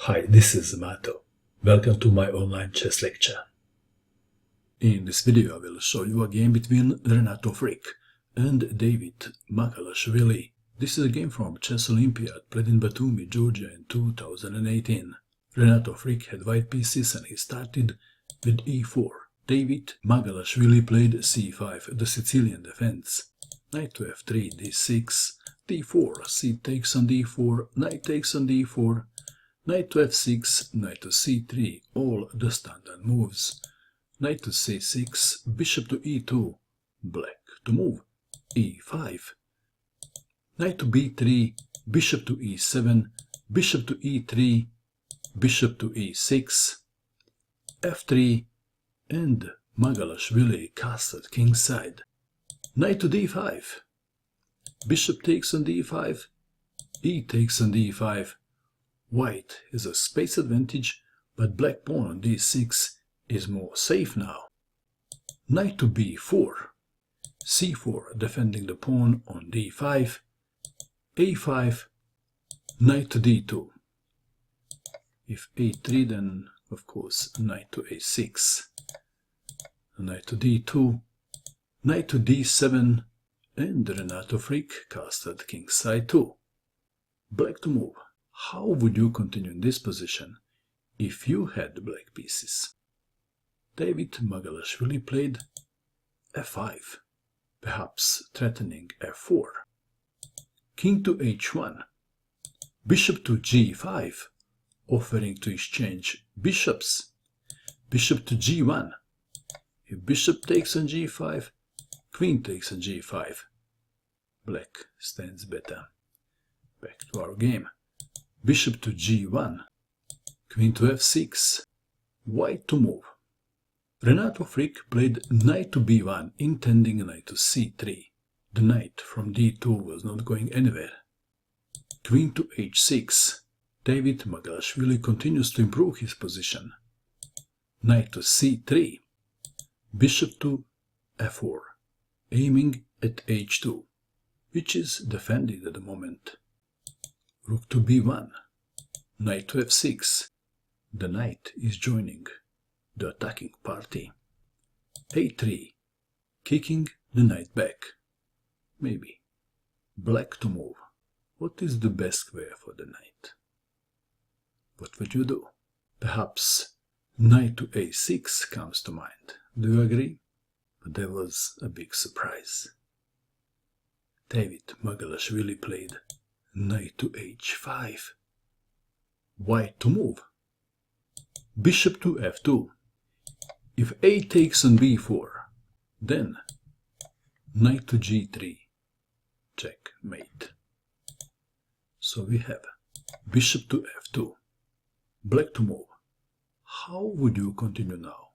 Hi, this is Renato. Welcome to my online chess lecture. In this video I will show you a game between Renato and Davit Maghalashvili. This is a game from Chess Olympiad played in Batumi, Georgia in 2018. Renato had white pieces and he started with e4. Davit Maghalashvili played c5, the Sicilian defense. Knight to f3, d6, d4, c takes on d4, knight takes on d4, knight to f6, knight to c3, all the standard moves. Knight to c6, bishop to e2, black to move, e5. Knight to b3, bishop to e7, bishop to e3, bishop to e6, f3, and Maghalashvili castled kingside. Knight to d5, bishop takes on d5, e takes on d5. White has a space advantage, but black pawn on d6 is more safe now. Knight to b4, c4 defending the pawn on d5, a5, knight to d2. If a3, then of course knight to a6, knight to d2, knight to d7, and Renato castled kingside too. Black to move. How would you continue in this position if you had the black pieces? Davit Maghalashvili played f5, perhaps threatening f4. King to h1, bishop to g5, offering to exchange bishops. Bishop to g1. If bishop takes on g5, queen takes on g5. Black stands better. Back to our game. Bishop to g1, queen to f6, white to move. Renato played knight to b1, intending knight to c3. The knight from d2 was not going anywhere. Queen to h6. Davit Maghalashvili continues to improve his position. Knight to c3. Bishop to f4, aiming at h2, which is defended at the moment. Rook to b1, knight to f6. The knight is joining the attacking party. a3, kicking the knight back. Maybe. Black to move. What is the best square for the knight? What would you do? Perhaps knight to a6 comes to mind. Do you agree? But there was a big surprise. Davit Maghalashvili played knight to h5. White to move. Bishop to f2. If a takes on b4, then knight to g3. Checkmate. So we have bishop to f2. Black to move. How would you continue now?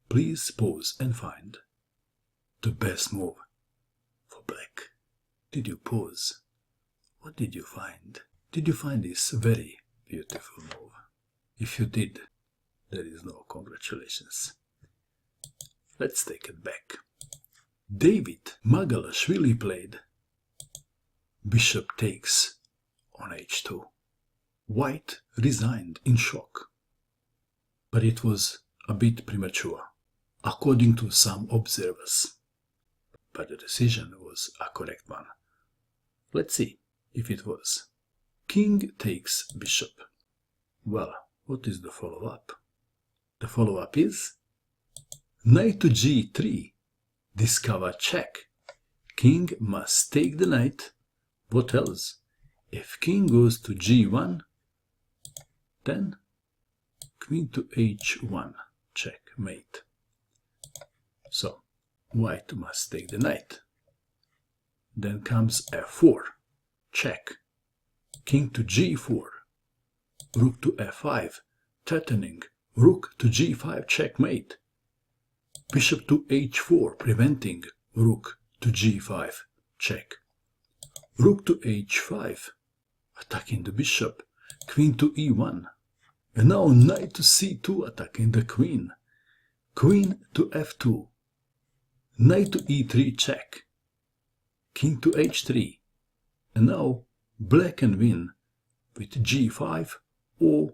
Please pause and find the best move for black. Did you pause? What did you find? Did you find this very beautiful move? If you did, there is no congratulations. Let's take it back. Davit Maghalashvili played bishop takes on h2. White resigned in shock. But it was a bit premature, according to some observers. But the decision was a correct one. Let's see if it was. King takes bishop. Well, what is the follow-up? The follow-up is knight to g3. Discover check. King must take the knight. What else? If king goes to g1, then queen to h1. Checkmate. So, white must take the knight. Then comes f4. Check. King to g4. Rook to f5. Threatening. Rook to g5. Checkmate. Bishop to h4. Preventing rook to g5. Check. Rook to h5. Attacking the bishop. Queen to e1. And now knight to c2 attacking the queen. Queen to f2. Knight to e3 check. King to h3. And now black can win with g5 or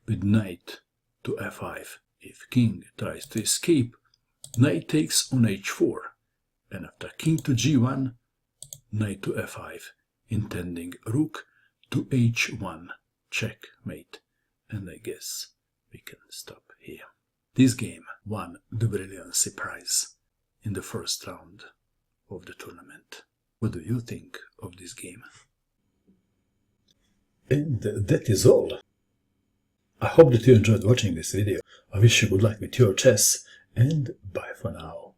with knight to f5. If king tries to escape, knight takes on h4, and after king to g1, knight to f5, intending rook to h1, checkmate, and I guess we can stop here. This game won the Brilliancy Prize in the first round of the tournament. What do you think of this game? And that is all. I hope that you enjoyed watching this video. I wish you good luck with your chess, and bye for now.